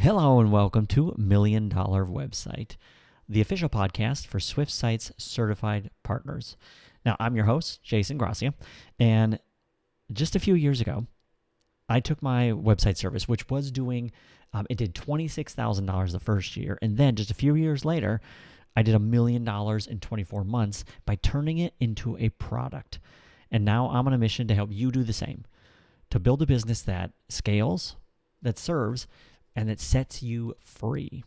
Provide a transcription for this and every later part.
Hello and welcome to $1 Million Website, the official podcast for Swift Site's certified partners. Now, I'm your host, Jason Gracia, and just a few years ago, I took my website service, which was doing, it did $26,000 the first year, and then just a few years later, I did $1 million in 24 months by turning it into a product. And now I'm on a mission to help you do the same, to build a business that scales, that serves, and that sets you free.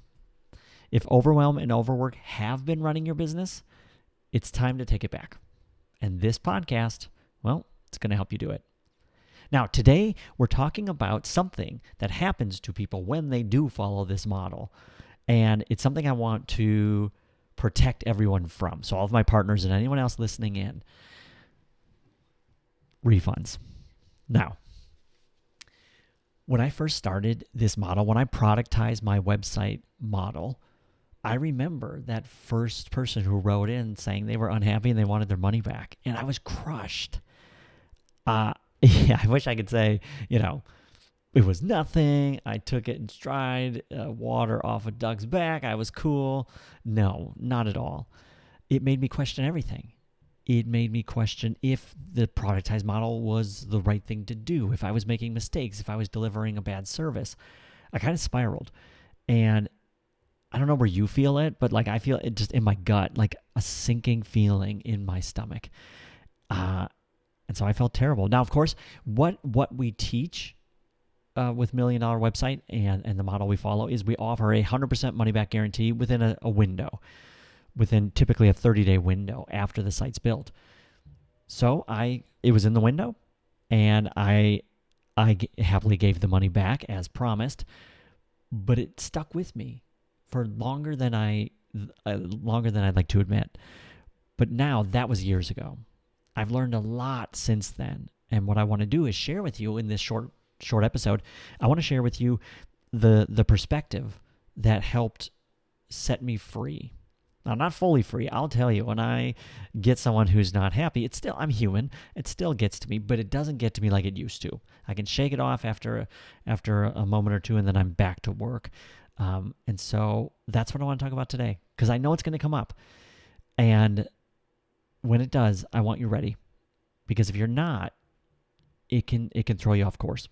If overwhelm and overwork have been running your business, it's time to take it back. And this podcast, well, it's going to help you do it. Now, today we're talking about something that happens to people when they do follow this model. And it's something I want to protect everyone from. So all of my partners and anyone else listening in. Refunds. Now, when I first started this model, when I productized my website model, I remember that first person who wrote in saying they were unhappy and they wanted their money back. And I was crushed. I wish I could say, it was nothing. I took it in stride, water off a duck's back. I was cool. No, not at all. It made me question everything. It made me question if the productized model was the right thing to do, if I was making mistakes, if I was delivering a bad service. I kind of spiraled. And I don't know where you feel it, but I feel it just in my gut, like a sinking feeling in my stomach. And so I felt terrible. Now, of course, what we teach with $1 Million Website and the model we follow is we offer a 100% money back guarantee within a window. Within typically a 30-day window after the site's built. So it was in the window, and I happily gave the money back as promised, but it stuck with me for longer than I'd like to admit. But now, that was years ago. I've learned a lot since then, and what I want to do is share with you in this short episode. I want to share with you the perspective that helped set me free. Now, not fully free. I'll tell you, when I get someone who's not happy, I'm human. It still gets to me, but it doesn't get to me like it used to. I can shake it off after a moment or two, and then I'm back to work. And so that's what I want to talk about today, because I know it's going to come up. And when it does, I want you ready, because if you're not, it can throw you off course.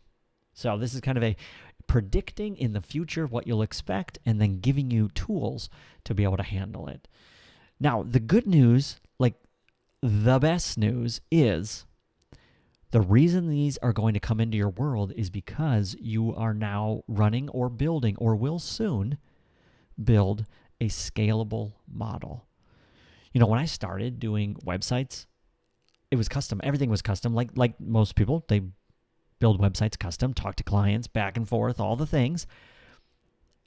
So this is kind of a predicting in the future what you'll expect and then giving you tools to be able to handle it. Now, the good news, the best news, is the reason these are going to come into your world is because you are now running or building or will soon build a scalable model. When I started doing websites, it was custom. Everything was custom. Like most people, they build websites custom, talk to clients, back and forth, all the things.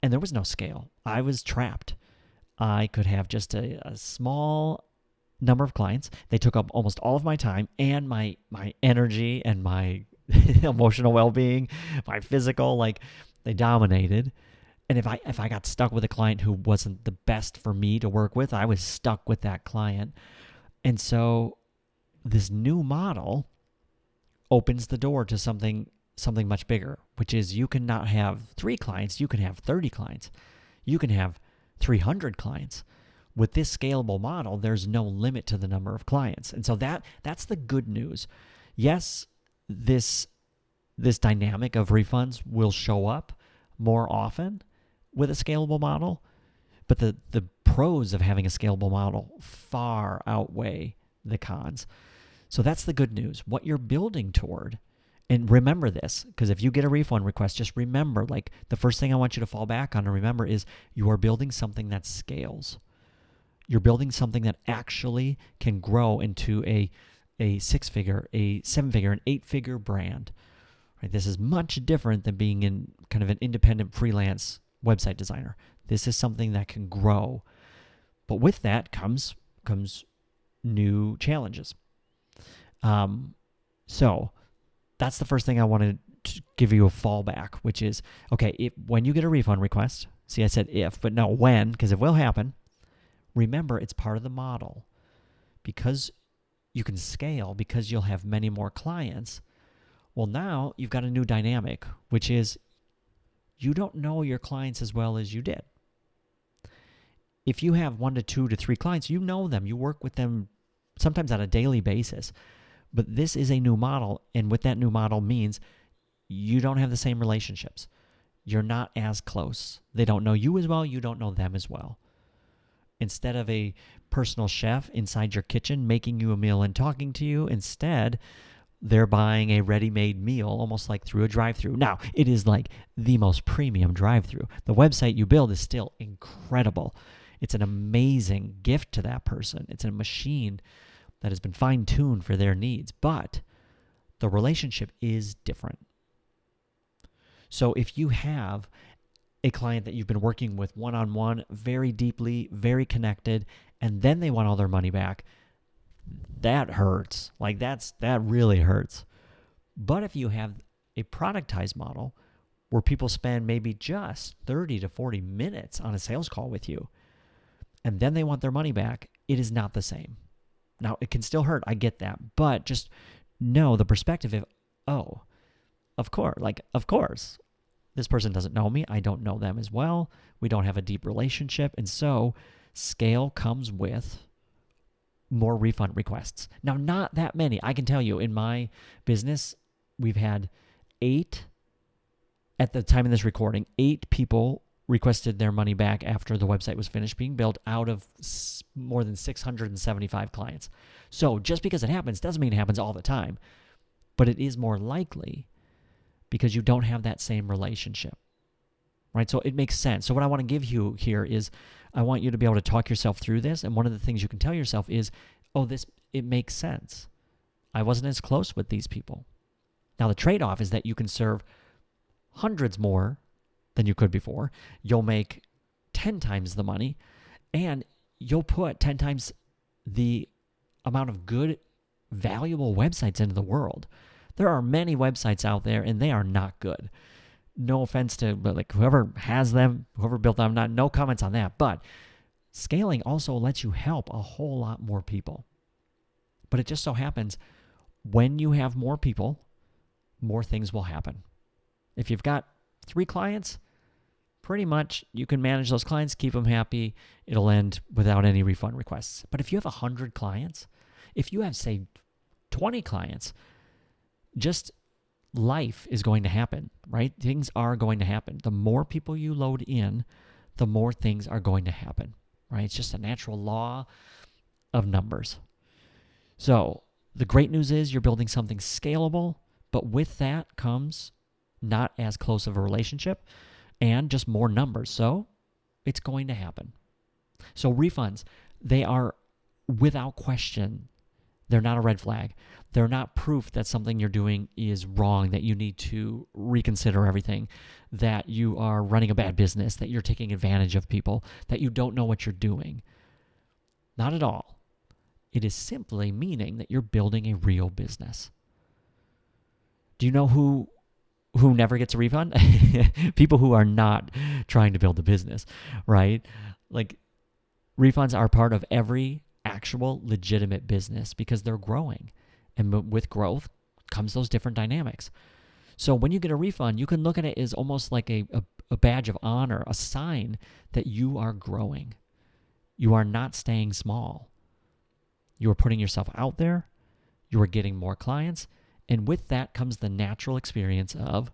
And there was no scale. I was trapped. I could have just a small number of clients. They took up almost all of my time and my energy and my emotional well-being, my physical, they dominated. And if I got stuck with a client who wasn't the best for me to work with, I was stuck with that client. And so this new model opens the door to something much bigger, which is you can not have 3 clients, you can have 30 clients. You can have 300 clients. With this scalable model, there's no limit to the number of clients. And so that's the good news. Yes, this dynamic of refunds will show up more often with a scalable model, but the pros of having a scalable model far outweigh the cons. So that's the good news, what you're building toward. And remember this, because if you get a refund request, just remember, the first thing I want you to fall back on and remember is you are building something that scales. You're building something that actually can grow into a 6-figure, a 7-figure, an 8-figure brand. Right? This is much different than being in kind of an independent freelance website designer. This is something that can grow. But with that comes new challenges. So that's the first thing I wanted to give you a fallback, which is, okay, when you get a refund request, see I said if, but no when, because it will happen, remember it's part of the model. Because you can scale, because you'll have many more clients, well, now you've got a new dynamic, which is You don't know your clients as well as you did. If you have 1 to 2 to 3 clients, you know them. You work with them sometimes on a daily basis. But this is a new model, and what that new model means, you don't have the same relationships. You're not as close. They don't know you as well. You don't know them as well. Instead of a personal chef inside your kitchen making you a meal and talking to you, instead, they're buying a ready-made meal almost like through a drive-thru. Now, it is like the most premium drive-thru. The website you build is still incredible. It's an amazing gift to that person. It's a machine that has been fine-tuned for their needs, but the relationship is different. So if you have a client that you've been working with one-on-one, very deeply, very connected, and then they want all their money back, that hurts. Like that really hurts. But if you have a productized model where people spend maybe just 30 to 40 minutes on a sales call with you, and then they want their money back, it is not the same. Now, it can still hurt. I get that. But just know the perspective of, of course, this person doesn't know me. I don't know them as well. We don't have a deep relationship. And so scale comes with more refund requests. Now, not that many. I can tell you in my business, we've had 8, at the time of this recording, 8 people requested their money back after the website was finished being built out of more than 675 clients. So just because it happens doesn't mean it happens all the time, but it is more likely because you don't have that same relationship, right? So it makes sense. So what I want to give you here is I want you to be able to talk yourself through this. And one of the things you can tell yourself is, it makes sense. I wasn't as close with these people. Now, the trade-off is that you can serve hundreds more than you could before. You'll make 10 times the money, and you'll put 10 times the amount of good, valuable websites into the world. There are many websites out there, and they are not good. No offense to whoever has them, whoever built them, no comments on that. But scaling also lets you help a whole lot more people. But it just so happens when you have more people, more things will happen. If you've got 3 clients, pretty much you can manage those clients, keep them happy. It'll end without any refund requests. But if you have 100 clients, if you have, say, 20 clients, just life is going to happen, right? Things are going to happen. The more people you load in, the more things are going to happen, right? It's just a natural law of numbers. So the great news is you're building something scalable, but with that comes not as close of a relationship and just more numbers. So it's going to happen. So refunds, they are without question, they're not a red flag. They're not proof that something you're doing is wrong, that you need to reconsider everything, that you are running a bad business, that you're taking advantage of people, that you don't know what you're doing. Not at all. It is simply meaning that you're building a real business. Do you know who never gets a refund? People who are not trying to build a business, right? Like, refunds are part of every actual legitimate business because they're growing. And with growth comes those different dynamics. So when you get a refund, you can look at it as almost like a badge of honor, a sign that you are growing. You are not staying small. You are putting yourself out there. You are getting more clients. And with that comes the natural experience of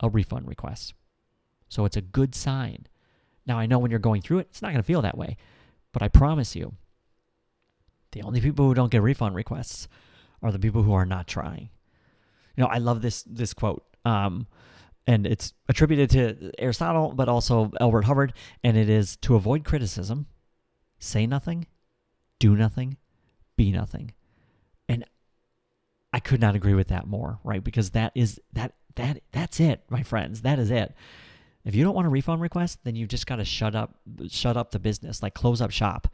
a refund request. So it's a good sign. Now, I know when you're going through it, it's not going to feel that way. But I promise you, the only people who don't get refund requests are the people who are not trying. You know, I love this quote, and it's attributed to Aristotle, but also Albert Hubbard, and it is, to avoid criticism, say nothing, do nothing, be nothing. And I could not agree with that more, right? Because that's it, my friends. That is it. If you don't want a refund request, then you've just got to shut up the business, like close up shop.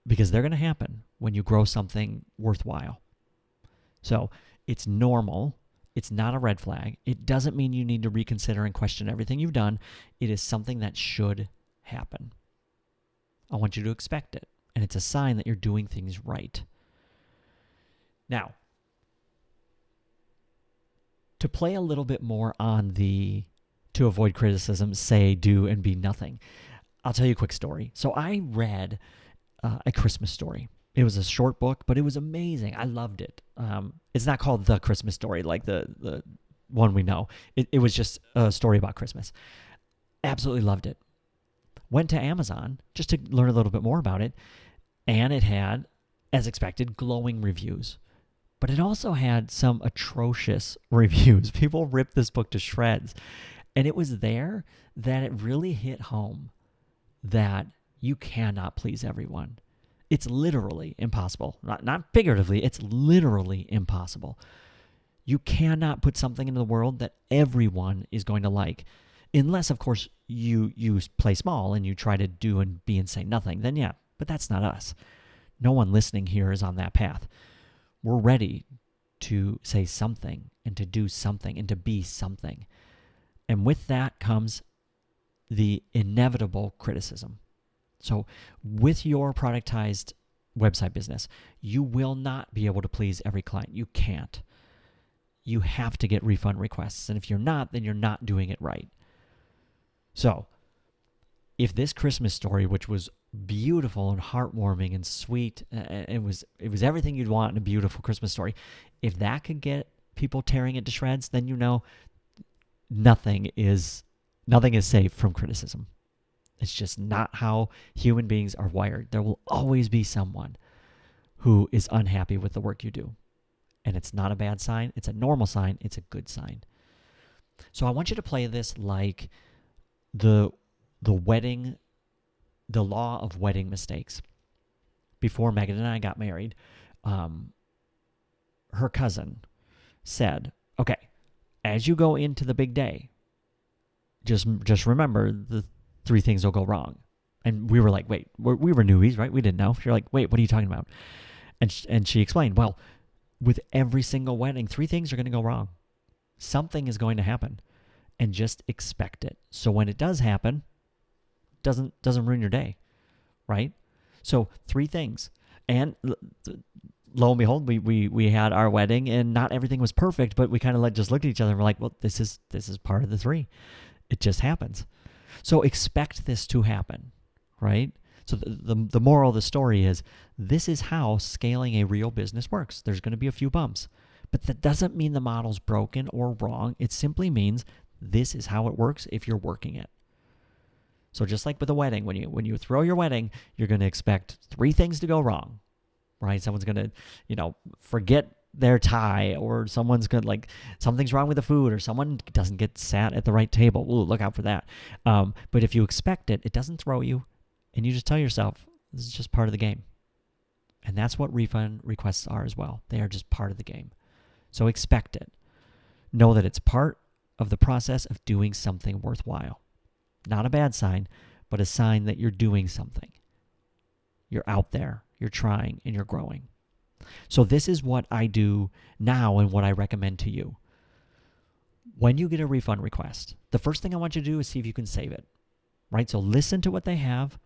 Because they're going to happen when you grow something worthwhile. So it's normal. It's not a red flag. It doesn't mean you need to reconsider and question everything you've done. It is something that should happen. I want you to expect it. And it's a sign that you're doing things right. Now, to play a little bit more on the to avoid criticism, say, do, and be nothing. I'll tell you a quick story. So I read A Christmas Story. It was a short book, but it was amazing. I loved it. It's not called The Christmas Story like the one we know. It was just a story about Christmas. Absolutely loved it. Went to Amazon just to learn a little bit more about it, and it had, as expected, glowing reviews. But it also had some atrocious reviews. People ripped this book to shreds. And it was there that it really hit home that you cannot please everyone. It's literally impossible. Not figuratively, it's literally impossible. You cannot put something into the world that everyone is going to like. Unless, of course, you play small and you try to do and be and say nothing. Then yeah, but that's not us. No one listening here is on that path. We're ready to say something and to do something and to be something. And with that comes the inevitable criticism. So with your productized website business, you will not be able to please every client. You can't. You have to get refund requests. And if you're not, then you're not doing it right. So if this Christmas story, which was beautiful and heartwarming and sweet, it was everything you'd want in a beautiful Christmas story, if that could get people tearing it to shreds, then you know nothing is safe from criticism. It's just not how human beings are wired. There will always be someone who is unhappy with the work you do. And it's not a bad sign. It's a normal sign. It's a good sign. So I want you to play this like the law of wedding mistakes. Before Megan and I got married, her cousin said, okay, as you go into the big day, just remember the 3 things will go wrong. And we were like, wait, we were newbies, right? We didn't know. You're like, wait, what are you talking about? And she explained, well, with every single wedding, 3 things are going to go wrong. Something is going to happen, and just expect it. So when it does happen, doesn't ruin your day, right? So 3 things. And lo and behold, we had our wedding, and not everything was perfect, but we kind of just looked at each other and we're like, well, this is part of the 3. It just happens. So expect this to happen, right? So the moral of the story is, this is how scaling a real business works. There's going to be a few bumps, but that doesn't mean the model's broken or wrong. It simply means this is how it works if you're working it. So just like with a wedding, when you throw your wedding, you're going to expect 3 things to go wrong, right? Someone's going to, forget their tie, or someone's going to something's wrong with the food, or someone doesn't get sat at the right table. Ooh, look out for that. But if you expect it, it doesn't throw you, and you just tell yourself, this is just part of the game. And that's what refund requests are as well. They are just part of the game. So expect it. Know that it's part of the process of doing something worthwhile. Not a bad sign, but a sign that you're doing something. You're out there, you're trying, and you're growing. So this is what I do now and what I recommend to you. When you get a refund request, the first thing I want you to do is see if you can save it, right? So listen to what they have.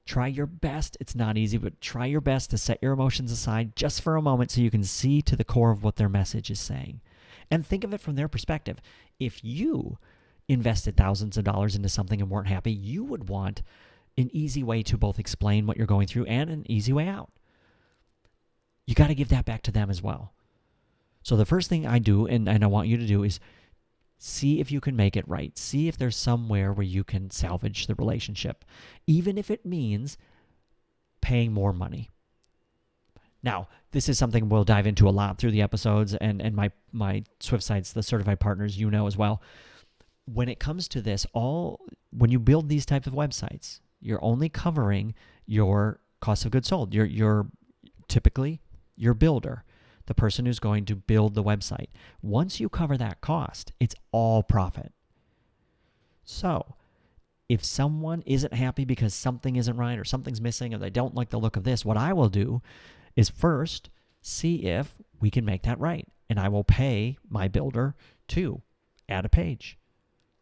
Try your best. It's not easy, but try your best to set your emotions aside just for a moment so you can see to the core of what their message is saying. And think of it from their perspective. If you invested thousands of dollars into something and weren't happy, you would want an easy way to both explain what you're going through and an easy way out. You got to give that back to them as well. So the first thing I do, and I want you to do, is see if you can make it right. See if there's somewhere where you can salvage the relationship, even if it means paying more money. Now, this is something we'll dive into a lot through the episodes, and my Swift Sites, the certified partners, as well. When it comes to this, when you build these types of websites, you're only covering your cost of goods sold. You're typically your builder, the person who's going to build the website. Once you cover that cost, it's all profit. So if someone isn't happy because something isn't right or something's missing or they don't like the look of this, what I will do is first see if we can make that right. And I will pay my builder to add a page,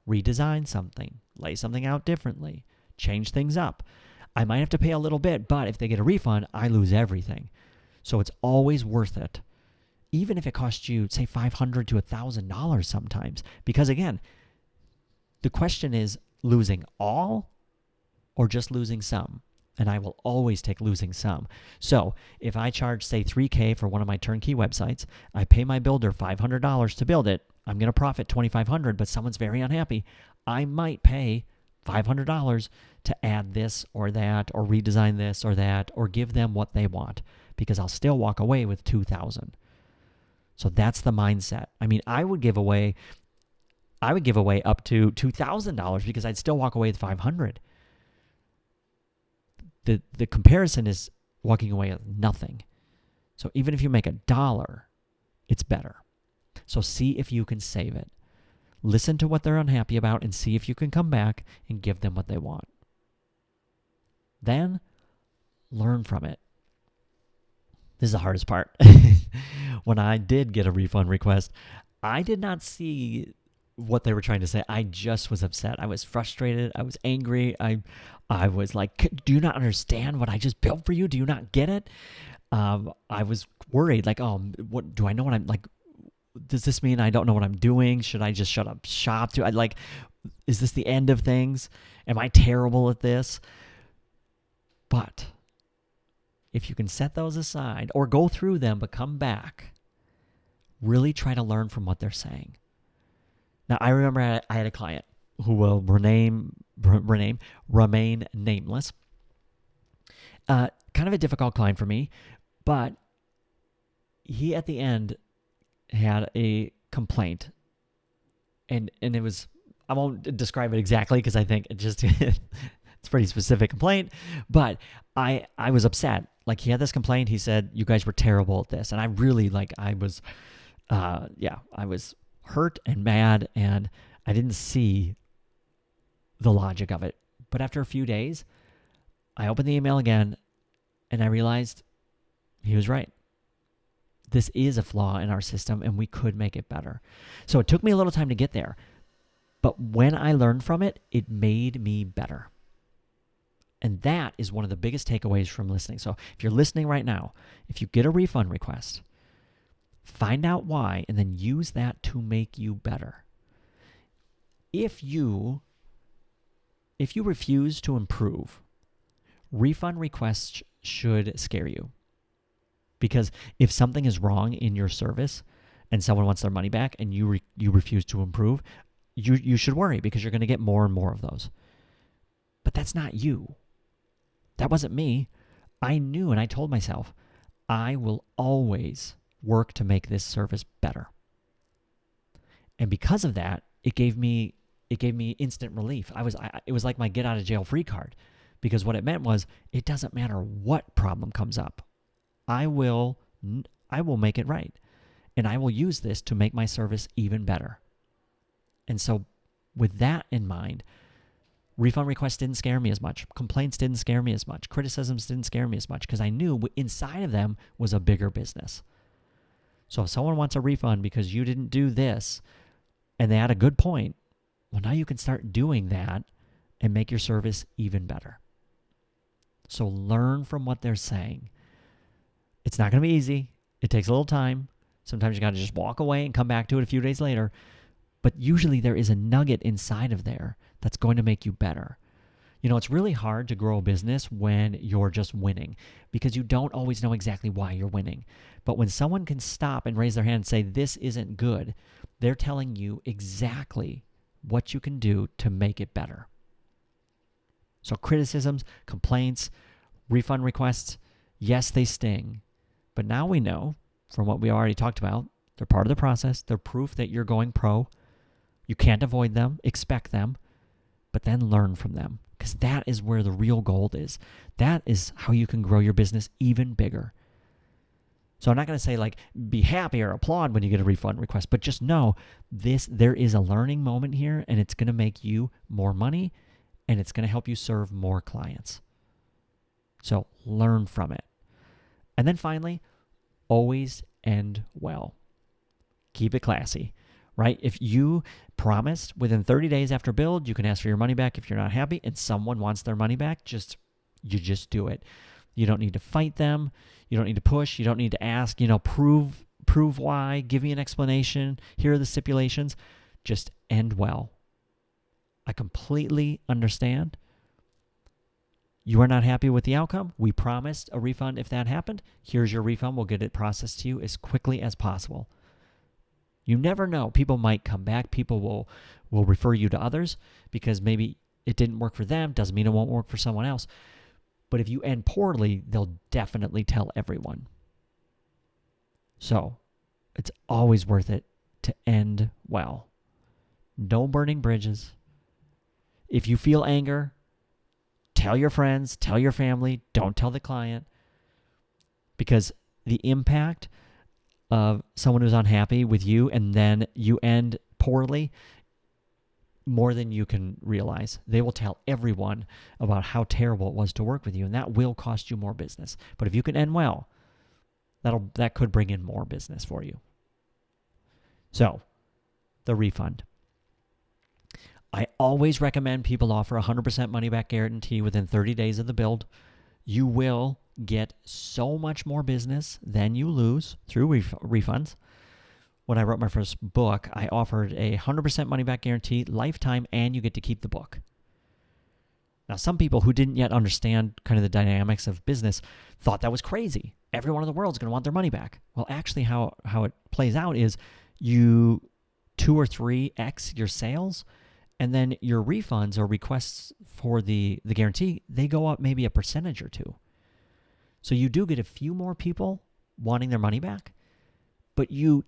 redesign something, lay something out differently, change things up. I might have to pay a little bit, but if they get a refund, I lose everything. So it's always worth it, even if it costs you, say, $500 to $1,000 sometimes. Because again, The question is losing all or just losing some. And I will always take losing some. So if I charge, say, $3,000 for one of my turnkey websites, I pay my builder $500 to build it, I'm going to profit $2,500, but someone's very unhappy. I might pay $500 to add this or that, or redesign this or that, or give them what they want, because I'll still walk away with $2,000. So that's the mindset. I mean, I would give away up to $2,000 because I'd still walk away with $500. The comparison is walking away with nothing. So even if you make $1, it's better. So see if you can save it. Listen to what they're unhappy about and see if you can come back and give them what they want. Then learn from it. This is the hardest part. When I did get a refund request, I did not see what they were trying to say. I just was upset. I was frustrated. I was angry. I was like, do you not understand what I just built for you? Do you not get it? I was worried, like, oh, what do I know what I'm like? Does this mean I don't know what I'm doing? Should I just shut up shop? Is this the end of things? Am I terrible at this? But if you can set those aside or go through them but come back, really try to learn from what they're saying. Now, I remember I had a client who will remain nameless. Kind of a difficult client for me, but he at the end had a complaint, and it was, I won't describe it exactly because I think it just it's a pretty specific complaint, but I was upset. Like, he had this complaint. He said, you guys were terrible at this, and I really I was hurt and mad, and I didn't see the logic of it. But after a few days, I opened the email again, and I realized he was right. This is a flaw in our system, and we could make it better. So it took me a little time to get there. But when I learned from it, it made me better. And that is one of the biggest takeaways from listening. So if you're listening right now, if you get a refund request, find out why, and then use that to make you better. If you refuse to improve, refund requests should scare you. Because if something is wrong in your service and someone wants their money back and you refuse to improve, you should worry, because you're going to get more and more of those. But that's not you. That wasn't me. I knew, and I told myself, I will always work to make this service better. And because of that, it gave me instant relief. It was like my get out of jail free card, because what it meant was, it doesn't matter what problem comes up. I will make it right, and I will use this to make my service even better. And so with that in mind, refund requests didn't scare me as much. Complaints didn't scare me as much. Criticisms didn't scare me as much, because I knew inside of them was a bigger business. So if someone wants a refund because you didn't do this and they had a good point, well, now you can start doing that and make your service even better. So learn from what they're saying. It's not going to be easy. It takes a little time. Sometimes you got to just walk away and come back to it a few days later. But usually there is a nugget inside of there that's going to make you better. You know, it's really hard to grow a business when you're just winning, because you don't always know exactly why you're winning. But when someone can stop and raise their hand and say, this isn't good, they're telling you exactly what you can do to make it better. So criticisms, complaints, refund requests, yes, they sting. But now we know, from what we already talked about, they're part of the process. They're proof that you're going pro. You can't avoid them, expect them, but then learn from them, because that is where the real gold is. That is how you can grow your business even bigger. So I'm not going to say be happy or applaud when you get a refund request, but just know there is a learning moment here, and it's going to make you more money, and it's going to help you serve more clients. So learn from it. And then finally, always end well. Keep it classy, right? If you promised within 30 days after build, you can ask for your money back if you're not happy, and someone wants their money back, you just do it. You don't need to fight them. You don't need to push. You don't need to ask, prove why, give me an explanation. Here are the stipulations. Just end well. I completely understand. You are not happy with the outcome. We promised a refund if that happened. Here's your refund. We'll get it processed to you as quickly as possible. You never know. People might come back. People will refer you to others because maybe it didn't work for them. Doesn't mean it won't work for someone else. But if you end poorly, they'll definitely tell everyone. So it's always worth it to end well. No burning bridges. If you feel anger, tell your friends, tell your family, don't tell the client. Because the impact of someone who's unhappy with you and then you end poorly, more than you can realize. They will tell everyone about how terrible it was to work with you, and that will cost you more business. But if you can end well, that could bring in more business for you. So, the refund. I always recommend people offer 100% money-back guarantee within 30 days of the build. You will get so much more business than you lose through refunds. When I wrote my first book, I offered a 100% money-back guarantee, lifetime, and you get to keep the book. Now, some people who didn't yet understand kind of the dynamics of business thought that was crazy. Everyone in the world is going to want their money back. Well, actually, how it plays out is you 2 or 3x your sales, and then your refunds or requests for the guarantee, they go up maybe a percentage or 2. So you do get a few more people wanting their money back, but you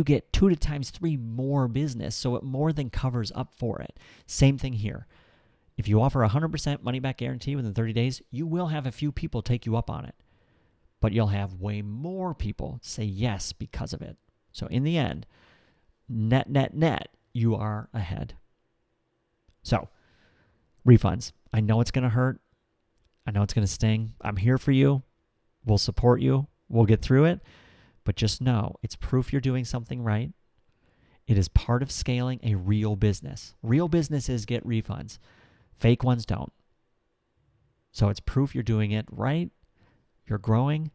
get 2 to times 3 more business, so it more than covers up for it. Same thing here. If you offer a 100% money-back guarantee within 30 days, you will have a few people take you up on it, but you'll have way more people say yes because of it. So in the end, net, you are ahead. So, refunds. I know it's going to hurt. I know it's going to sting. I'm here for you. We'll support you. We'll get through it. But just know, it's proof you're doing something right. It is part of scaling a real business. Real businesses get refunds. Fake ones don't. So it's proof you're doing it right. You're growing.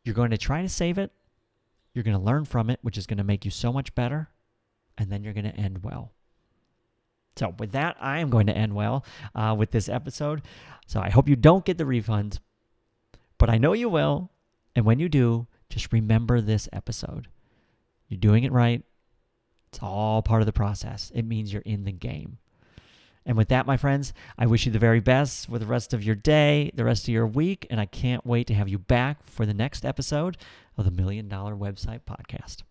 You're going to try to save it. You're going to learn from it, which is going to make you so much better. And then you're going to end well. So with that, I am going to end well with this episode. So I hope you don't get the refunds, but I know you will. And when you do, just remember this episode. You're doing it right. It's all part of the process. It means you're in the game. And with that, my friends, I wish you the very best for the rest of your day, the rest of your week, and I can't wait to have you back for the next episode of the $1 Million Website Podcast.